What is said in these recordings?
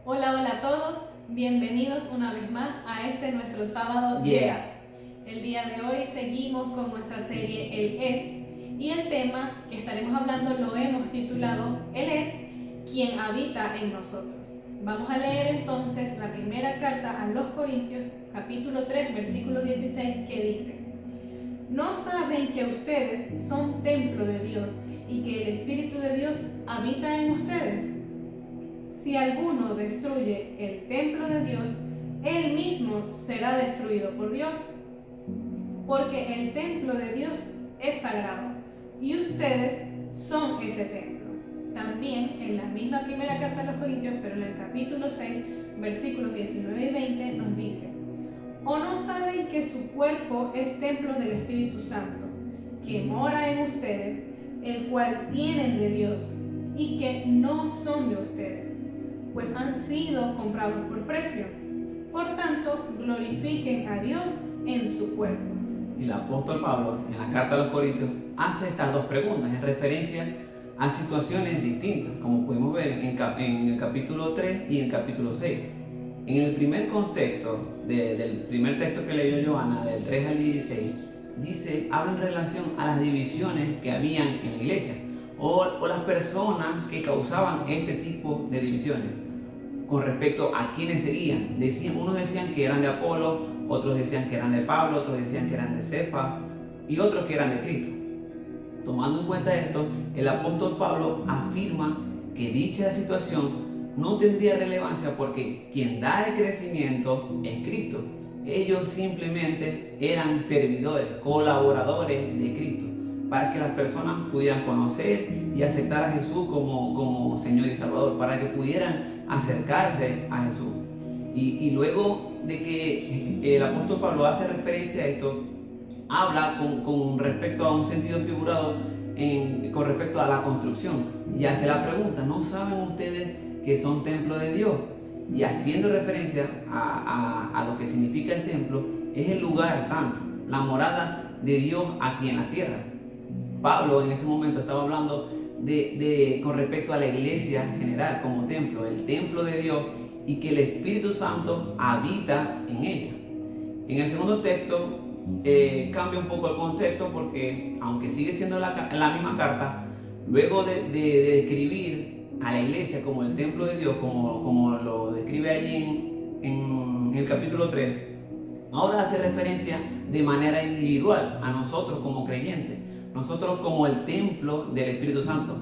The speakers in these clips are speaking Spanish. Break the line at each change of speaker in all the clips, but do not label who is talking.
Hola, hola a todos, bienvenidos una vez más a este nuestro sábado
Yeah.
El día de hoy seguimos con nuestra serie Él es, y el tema que estaremos hablando lo hemos titulado Él es quien habita en nosotros. Vamos a leer entonces la primera carta a los Corintios, capítulo 3, versículo 16, que dice: ¿No saben que ustedes son templo de Dios y que el Espíritu de Dios habita en ustedes? Si alguno destruye el templo de Dios, él mismo será destruido por Dios, porque el templo de Dios es sagrado y ustedes son ese templo. También en la misma primera carta a los Corintios, pero en el capítulo 6, versículos 19 y 20 nos dice: ¿O no saben que su cuerpo es templo del Espíritu Santo, que mora en ustedes, el cual tienen de Dios, y que no son de ustedes, pues han sido comprados por precio? Por tanto, glorifiquen a Dios en su cuerpo.
El apóstol Pablo, en la carta a los Corintios, hace estas dos preguntas en referencia a situaciones distintas, como pudimos ver en el capítulo 3 y en el capítulo 6. En el primer contexto del primer texto que leyó Joana, del 3 al 16, habla en relación a las divisiones que habían en la iglesia o las personas que causaban este tipo de divisiones con respecto a quienes seguían. Unos decían que eran de Apolo, otros decían que eran de Pablo, otros decían que eran de Cefa y otros que eran de Cristo. Tomando en cuenta esto, el apóstol Pablo afirma que dicha situación no tendría relevancia porque quien da el crecimiento es Cristo. Ellos simplemente eran servidores, colaboradores de Cristo, para que las personas pudieran conocer y aceptar a Jesús como Señor y Salvador, para que pudieran acercarse a Jesús. Y luego de que el apóstol Pablo hace referencia a esto, habla con respecto a un sentido figurado con respecto a la construcción y hace la pregunta: ¿no saben ustedes que son templo de Dios? Y haciendo referencia a lo que significa el templo, es el lugar santo, la morada de Dios aquí en la tierra. Pablo en ese momento estaba hablando con respecto a la iglesia en general como templo, el templo de Dios, y que el Espíritu Santo habita en ella. En el segundo texto cambia un poco el contexto porque, aunque sigue siendo la misma carta, luego de describir a la iglesia como el templo de Dios, como lo describe allí en el capítulo 3, ahora hace referencia de manera individual a nosotros como creyentes, nosotros como el templo del Espíritu Santo,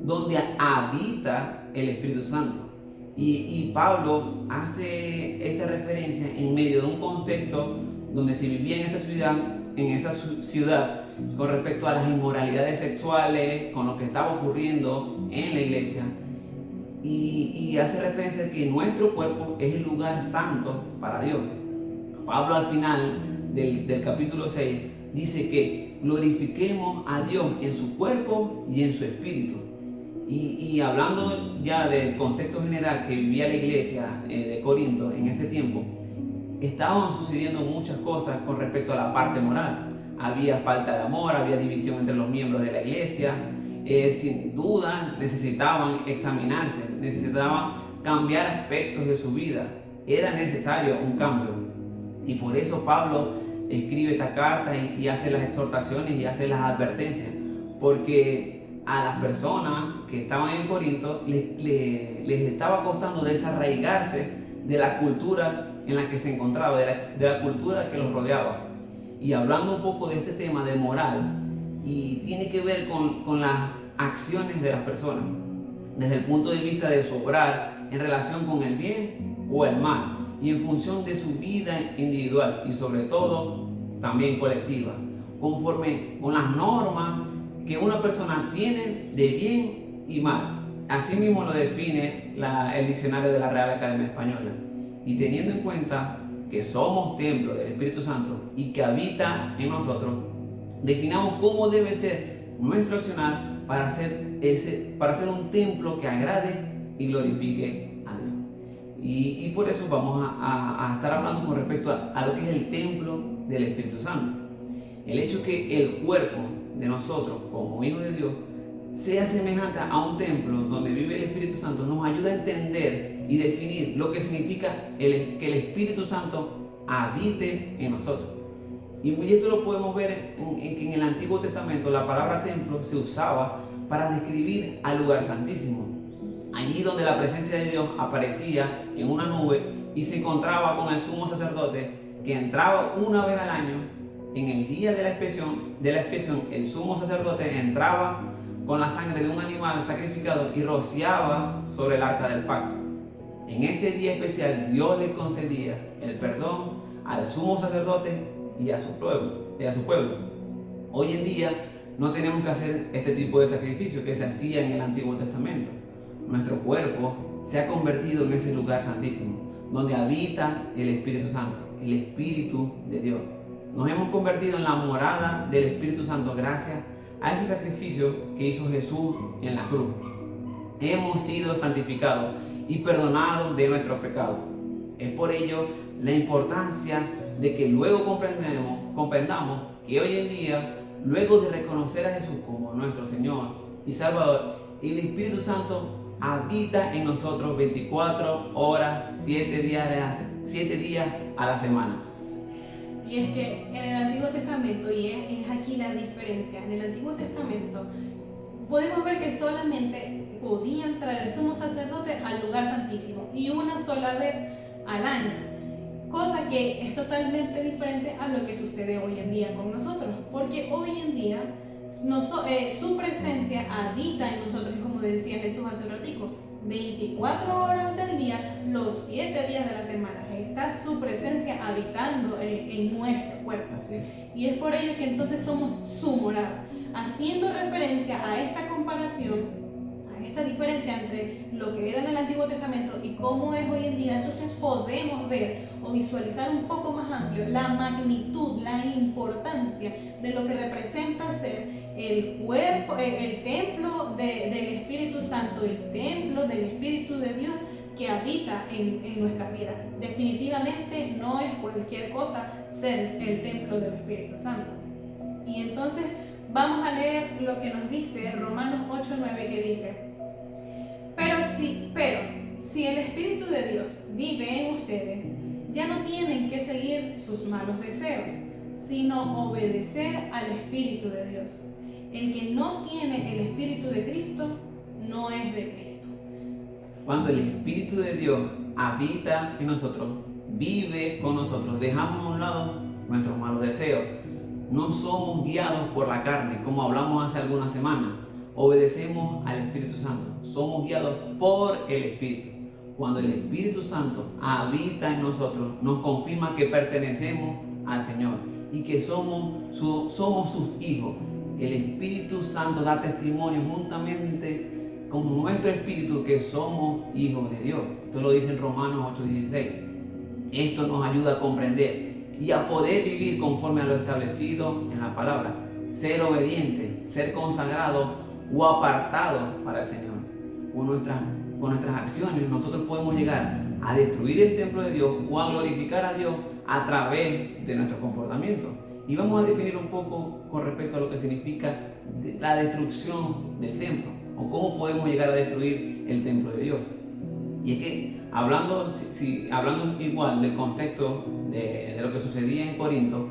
donde habita el Espíritu Santo. Y Pablo hace esta referencia en medio de un contexto donde se vivía en esa ciudad con respecto a las inmoralidades sexuales, con lo que estaba ocurriendo en la iglesia. Y hace referencia a que nuestro cuerpo es el lugar santo para Dios. Pablo al final del capítulo 6 dice que glorifiquemos a Dios en su cuerpo y en su espíritu. Y hablando ya del contexto general que vivía la iglesia de Corinto en ese tiempo, estaban sucediendo muchas cosas con respecto a la parte moral. Había falta de amor, había división entre los miembros de la iglesia. Sin duda necesitaban examinarse, necesitaban cambiar aspectos de su vida. Era necesario un cambio. Y por eso Pablo escribe esta carta y hace las exhortaciones y hace las advertencias. Porque a las personas que estaban en Corinto les estaba costando desarraigarse de la cultura en la que se encontraba, de la cultura que los rodeaba. Y hablando un poco de este tema de moral, y tiene que ver con las acciones de las personas, desde el punto de vista de su obrar en relación con el bien o el mal, y en función de su vida individual y sobre todo también colectiva, conforme con las normas que una persona tiene de bien y mal. Así mismo lo define el diccionario de la Real Academia Española. Y teniendo en cuenta que somos templo del Espíritu Santo y que habita en nosotros, definamos cómo debe ser nuestro accionar para ser un templo que agrade y glorifique a Dios. Y por eso vamos a estar hablando con respecto a lo que es el templo del Espíritu Santo. El hecho que el cuerpo de nosotros como hijos de Dios sea semejante a un templo donde vive el Espíritu Santo, nos ayuda a entender y definir lo que significa que el Espíritu Santo habite en nosotros. Y esto lo podemos ver en el Antiguo Testamento. La palabra templo se usaba para describir al lugar santísimo, allí donde la presencia de Dios aparecía en una nube y se encontraba con el sumo sacerdote, que entraba una vez al año. En el día de la expiación, el sumo sacerdote entraba con la sangre de un animal sacrificado y rociaba sobre el arca del pacto. En ese día especial, Dios le concedía el perdón al sumo sacerdote y a su pueblo. Hoy en día no tenemos que hacer este tipo de sacrificio que se hacía en el Antiguo Testamento. Nuestro cuerpo se ha convertido en ese lugar santísimo, donde habita el Espíritu Santo, el Espíritu de Dios. Nos hemos convertido en la morada del Espíritu Santo gracias a ese sacrificio que hizo Jesús en la cruz. Hemos sido santificados y perdonados de nuestros pecados. Es por ello la importancia de que luego comprendamos que hoy en día, luego de reconocer a Jesús como nuestro Señor y Salvador, el Espíritu Santo habita en nosotros 24 horas, 7 días a la semana.
Y es que en el Antiguo Testamento, y es aquí la diferencia, en el Antiguo Testamento podemos ver que solamente podía entrar el sumo sacerdote al lugar santísimo y una sola vez al año, cosa que es totalmente diferente a lo que sucede hoy en día con nosotros, porque hoy en día su presencia habita en nosotros, y como decía Jesús hace un ratico, 24 horas del día, los 7 días de la semana, está su presencia habitando en nuestro cuerpo.
Así es.
Y es por ello que entonces somos su morada, haciendo referencia a esta comparación, a esta diferencia entre lo que era en el Antiguo Testamento y cómo es hoy en día. Entonces podemos ver o visualizar un poco más amplio la magnitud, la importancia de lo que representa ser el cuerpo, el templo del Espíritu Santo, el templo del Espíritu de Dios que habita en nuestras vidas. Definitivamente no es cualquier cosa ser el templo del Espíritu Santo. Y entonces vamos a leer lo que nos dice Romanos 8:9, que dice: pero si el Espíritu de Dios vive en ustedes, ya no tienen que seguir sus malos deseos, sino obedecer al Espíritu de Dios. El que no tiene el Espíritu de Cristo no es de Cristo.
Cuando el Espíritu de Dios habita en nosotros, vive con nosotros, dejamos a un lado nuestros malos deseos. No somos guiados por la carne, como hablamos hace algunas semanas. Obedecemos al Espíritu Santo. Somos guiados por el Espíritu. Cuando el Espíritu Santo habita en nosotros, nos confirma que pertenecemos al Señor y que somos sus hijos. El Espíritu Santo da testimonio juntamente con nuestro espíritu que somos hijos de Dios. Esto lo dice en Romanos 8:16. Esto nos ayuda a comprender y a poder vivir conforme a lo establecido en la palabra. Ser obediente, ser consagrado o apartado para el Señor. Con nuestras acciones nosotros podemos llegar a destruir el templo de Dios o a glorificar a Dios a través de nuestro comportamiento. Y vamos a definir un poco con respecto a lo que significa la destrucción del templo, o cómo podemos llegar a destruir el templo de Dios. Y es que hablando igual del contexto de lo que sucedía en Corinto,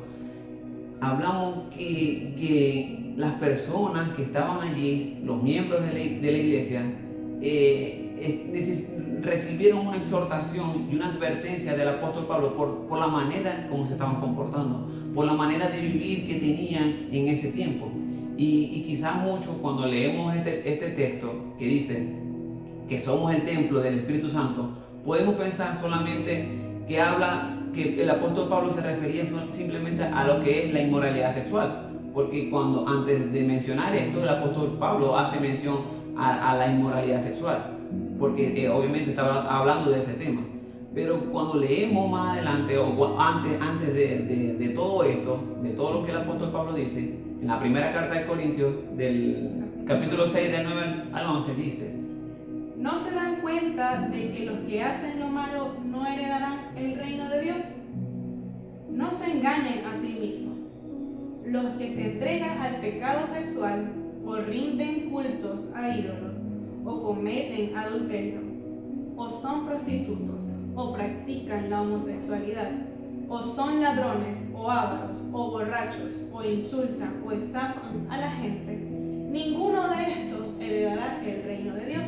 hablamos que las personas que estaban allí, los miembros de la iglesia, recibieron una exhortación y una advertencia del apóstol Pablo por la manera como se estaban comportando, por la manera de vivir que tenían en ese tiempo. Y quizás muchos, cuando leemos este texto que dice que somos el templo del Espíritu Santo, podemos pensar solamente que el apóstol Pablo se refería simplemente a lo que es la inmoralidad sexual, porque antes de mencionar esto, el apóstol Pablo hace mención a la inmoralidad sexual, porque obviamente estaba hablando de ese tema. Pero cuando leemos más adelante, o antes de todo esto, de todo lo que el apóstol Pablo dice, en la primera carta de Corintios, del capítulo 6, del 9 al 11, dice:
¿no se dan cuenta de que los que hacen lo malo no heredarán el reino de Dios? No se engañen a sí mismos. Los que se entregan al pecado sexual o rinden cultos a ídolos, o cometen adulterio, o son prostitutos, o practican la homosexualidad, o son ladrones, o ávaros, o borrachos, o insultan, o estafan a la gente, ninguno de estos heredará el reino de Dios.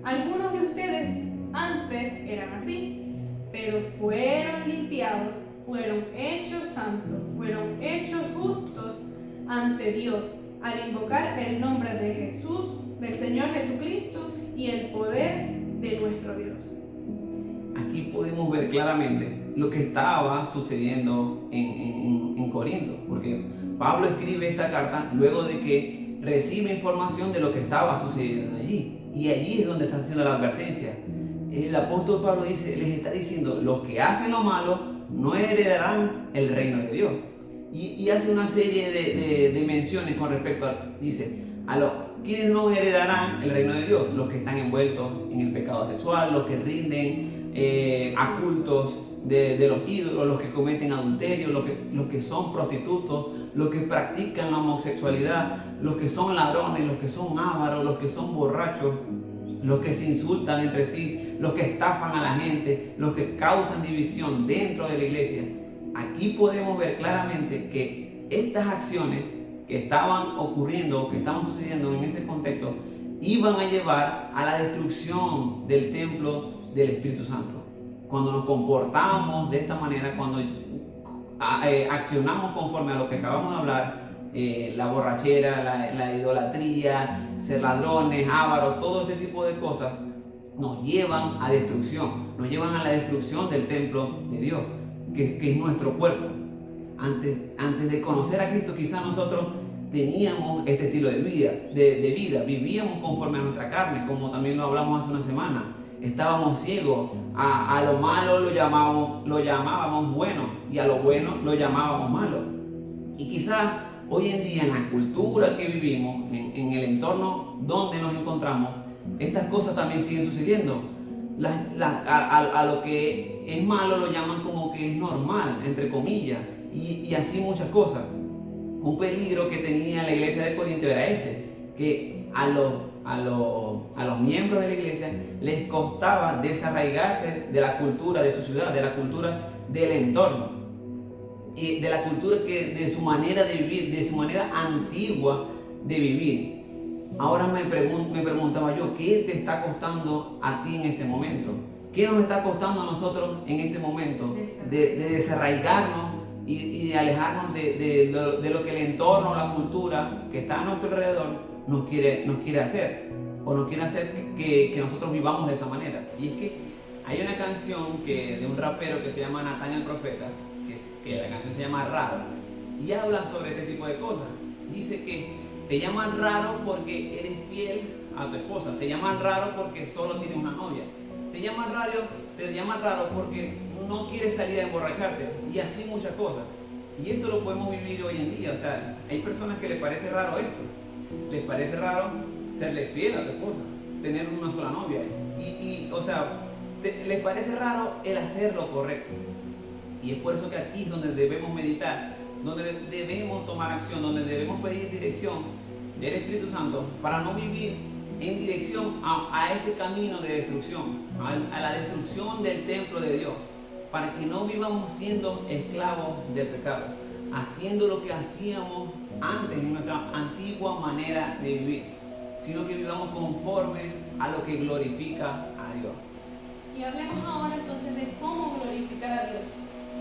Algunos de ustedes antes eran así, pero fueron limpiados, fueron hechos santos, fueron hechos justos ante Dios al invocar el nombre de Jesús, del Señor Jesucristo y el poder de nuestro Dios.
Aquí podemos ver claramente lo que estaba sucediendo en Corinto, porque Pablo escribe esta carta luego de que recibe información de lo que estaba sucediendo allí, y allí es donde está haciendo la advertencia. El apóstol Pablo les está diciendo: los que hacen lo malo no heredarán el reino de Dios, y hace una serie de menciones con respecto dice, a los quienes no heredarán el reino de Dios: los que están envueltos en el pecado sexual, los que rinden a cultos de los ídolos, los que cometen adulterio, los que son prostitutos, los que practican la homosexualidad, los que son ladrones, los que son ávaros, los que son borrachos, los que se insultan entre sí, los que estafan a la gente, los que causan división dentro de la iglesia. Aquí podemos ver claramente que estas acciones que estaban ocurriendo, que estaban sucediendo en ese contexto, iban a llevar a la destrucción del templo del Espíritu Santo. Cuando nos comportamos de esta manera, cuando accionamos conforme a lo que acabamos de hablar, la borrachera, la idolatría, ser ladrones, ávaros, todo este tipo de cosas nos llevan a destrucción, nos llevan a la destrucción del templo de Dios, que es nuestro cuerpo. Antes de conocer a Cristo, quizás nosotros teníamos este estilo de vida, vivíamos conforme a nuestra carne, como también lo hablamos hace una semana. Estábamos ciegos, a lo malo lo llamábamos bueno, y a lo bueno lo llamábamos malo. Y quizás hoy en día, en la cultura que vivimos, en el entorno donde nos encontramos, estas cosas también siguen sucediendo. A lo que es malo lo llaman como que es normal, entre comillas, y así muchas cosas. Un peligro que tenía la iglesia de Corinto era que a los miembros de la iglesia les costaba desarraigarse de la cultura de su ciudad, de la cultura del entorno, y de la cultura de su manera de vivir, de su manera antigua de vivir. Ahora me preguntaba yo, ¿qué te está costando a ti en este momento? ¿Qué nos está costando a nosotros en este momento de desarraigarnos y de alejarnos de lo que el entorno, la cultura que está a nuestro alrededor nos quiere hacer, o nos quiere hacer que nosotros vivamos de esa manera? Y es que hay una canción de un rapero que se llama Natán el Profeta, que la canción se llama Raro, y habla sobre este tipo de cosas. Dice que te llaman raro porque eres fiel a tu esposa, te llaman raro porque solo tienes una novia, te llaman raro porque no quieres salir a emborracharte, y así muchas cosas. Y esto lo podemos vivir hoy en día. O sea, hay personas que les parece raro esto, les parece raro serle fiel a tu esposa, tener una sola novia, o sea, les parece raro el hacer lo correcto. Y es por eso que aquí es donde debemos meditar, donde debemos tomar acción, donde debemos pedir dirección del Espíritu Santo para no vivir en dirección a ese camino de destrucción, a la destrucción del templo de Dios, para que no vivamos siendo esclavos del pecado, haciendo lo que hacíamos antes en nuestra antigua manera de vivir, sino que vivamos conforme a lo que glorifica a Dios.
Y hablemos ahora entonces de cómo glorificar a Dios.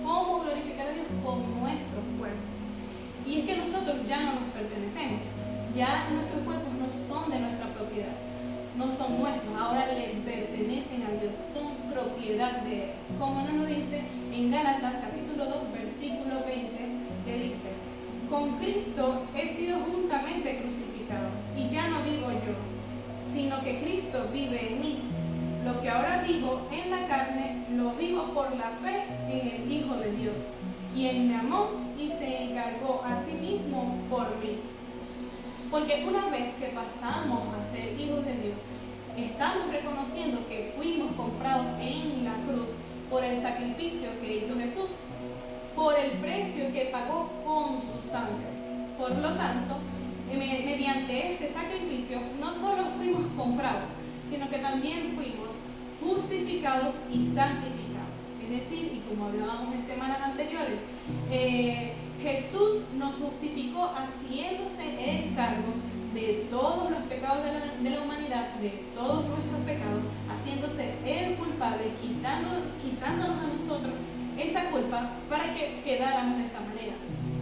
¿Cómo glorificar a Dios? Con nuestros cuerpos. Y es que nosotros ya no nos pertenecemos. Ya nuestros cuerpos no son de nuestra propiedad. No son nuestros. Ahora le pertenecen a Dios. Son propiedad de Él. Como nos lo dice en Gálatas capítulo 2, versículo 20, que dice: con Cristo he sido juntamente crucificado. Y ya no vivo yo, sino que Cristo vive en mí. Lo que ahora vivo en la carne, lo vivo por la fe en el Hijo de Dios, quien me amó y se encargó a sí mismo por mí. Porque una vez que pasamos a ser hijos de Dios, estamos reconociendo que fuimos comprados en la cruz por el sacrificio que hizo Jesús, por el precio que pagó con su sangre. Por lo tanto, mediante este sacrificio no solo fuimos comprados, sino que también fuimos justificados y santificados. Es decir, y como hablábamos en semanas anteriores, Jesús nos justificó haciéndose el cargo de todos los pecados de la humanidad, de todos nuestros pecados, haciéndose el culpable, quitándonos a nosotros esa culpa para que quedáramos de esta manera,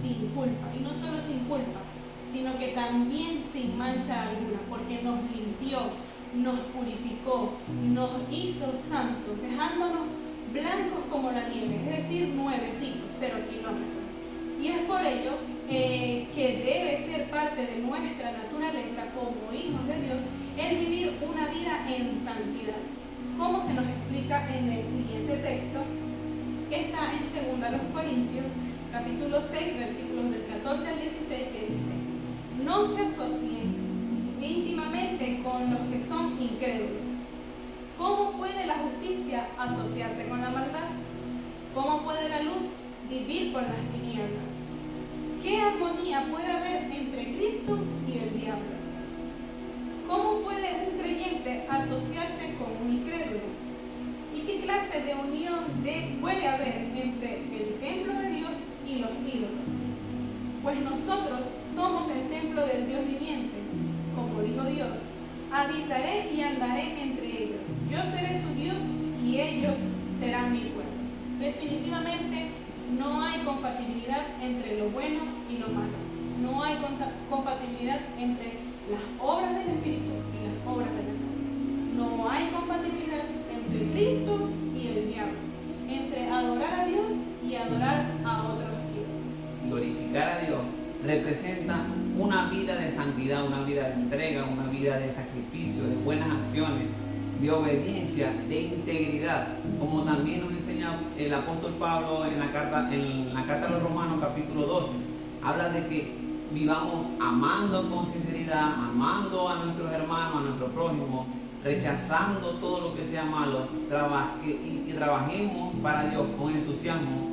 sin culpa. Y no solo sin culpa, sino que también sin mancha alguna, porque nos limpió, nos purificó, nos hizo santos, dejándonos blancos como la nieve, es decir, nuevecitos, 0 kilómetros. Y es por ello que debe ser parte de nuestra naturaleza como hijos de Dios el vivir una vida en santidad, como se nos explica en el siguiente texto, que está en 2 Corintios, capítulo 6, versículos del 14 al 16, que dice: no se asocien íntimamente con los que son incrédulos. ¿Cómo puede la justicia asociarse con la maldad? ¿Cómo puede la luz vivir con las tinieblas? ¿Qué armonía puede haber entre Cristo y el diablo? ¿Cómo puede un creyente asociarse con un incrédulo? ¿Y qué clase de unión puede haber entre el templo de Dios y los ídolos? Pues nosotros somos el templo del Dios viviente. Como dijo Dios: habitaré y andaré entre ellos. Yo seré su Dios y ellos serán mi pueblo. Definitivamente no hay compatibilidad entre lo bueno y lo malo. No hay compatibilidad entre las obras del Espíritu y las obras de la carne. No hay compatibilidad entre Cristo y el diablo, entre adorar a Dios y adorar a otros dioses.
Glorificar a Dios representa una vida de santidad, una vida de entrega, una vida de sacrificio, de buenas acciones, de obediencia, de integridad, como también nos enseña el apóstol Pablo en la carta a los Romanos capítulo 12. Habla de que vivamos amando con sinceridad, amando a nuestros hermanos, a nuestro prójimo, rechazando todo lo que sea malo, y trabajemos para Dios con entusiasmo,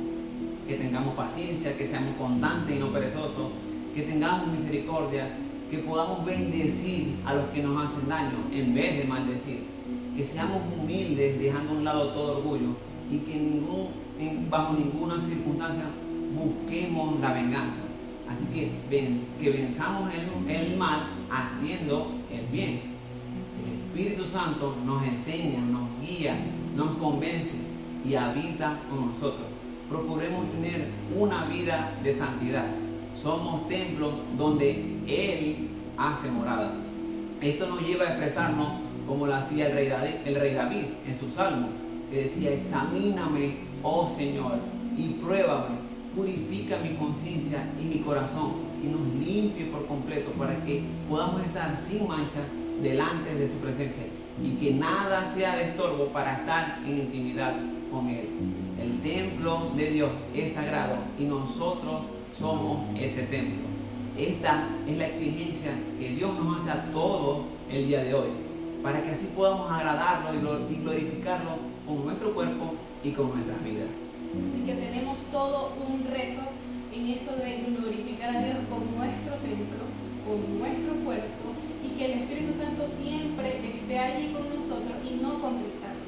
que tengamos paciencia, que seamos constantes y no perezosos, que tengamos misericordia, que podamos bendecir a los que nos hacen daño en vez de maldecir, que seamos humildes dejando a un lado todo orgullo y que bajo ninguna circunstancia busquemos la venganza. Así que venzamos el mal haciendo el bien. El Espíritu Santo nos enseña, nos guía, nos convence y habita con nosotros. Procuremos tener una vida de santidad. Somos templos donde Él hace morada. Esto nos lleva a expresarnos como lo hacía el rey David en su salmo, que decía: examíname, oh Señor, y pruébame, purifica mi conciencia y mi corazón, y nos limpie por completo para que podamos estar sin mancha delante de su presencia y que nada sea de estorbo para estar en intimidad con Él. El templo de Dios es sagrado y nosotros somos ese templo. Esta es la exigencia que Dios nos hace a todos el día de hoy, para que así podamos agradarlo y glorificarlo con nuestro cuerpo y con nuestras vidas.
Así que tenemos todo un reto en esto de glorificar a Dios con nuestro templo, con nuestro cuerpo, y que el Espíritu Santo siempre esté allí con nosotros y no contristarlo.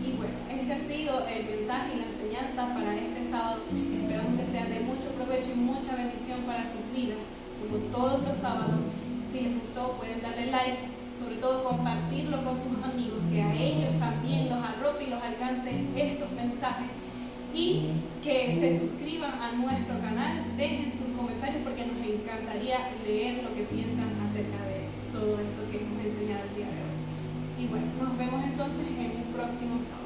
Y bueno, este ha sido el mensaje y la enseñanza para este sábado. Esperamos que sea de mucho provecho y mucha bendición para sus vidas, como todos los sábados. Si les gustó, pueden darle like, sobre todo compartirlo con sus amigos, que a ellos también los arrope y los alcance estos mensajes, y que se suscriban a nuestro canal, dejen sus comentarios porque nos encantaría leer lo que piensan acerca de todo esto que hemos enseñado el día de hoy. Y bueno, nos vemos entonces en un próximo sábado.